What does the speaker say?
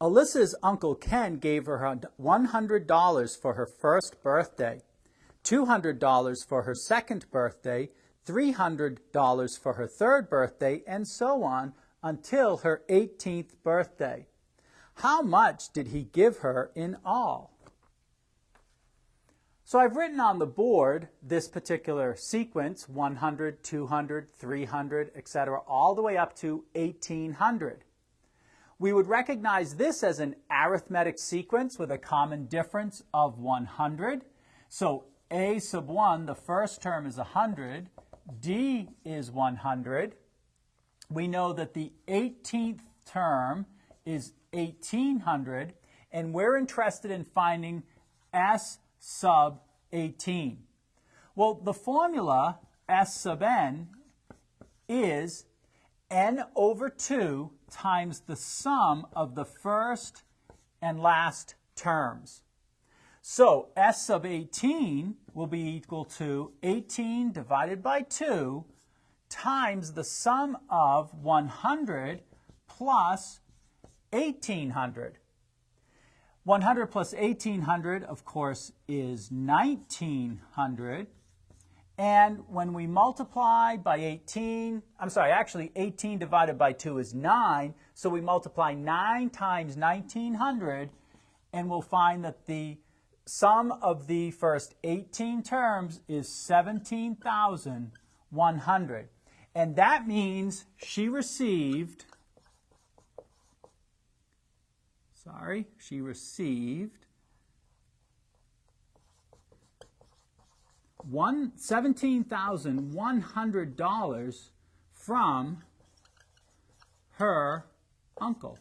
Alyssa's Uncle Ken gave her $100 for her first birthday, $200 for her second birthday, $300 for her third birthday, and so on until her 18th birthday. How much did he give her in all? So I've written on the board this particular sequence, 100, 200, 300, etc., all the way up to 1800. We would recognize this as an arithmetic sequence with a common difference of 100. So a sub 1, the first term, is 100. D is 100. We know that the 18th term is 1800, and we're interested in finding S sub 18. Well, the formula S sub n is n over 2 times the sum of the first and last terms. So S sub 18 will be equal to 18 divided by 2 times the sum of 100 plus 1800. 100 plus 1800, of course, is 1900. And when we multiply by 18 divided by 2 is 9. So we multiply 9 times 1900, and we'll find that the sum of the first 18 terms is 17,100. And that means she received 17,100 from her uncle.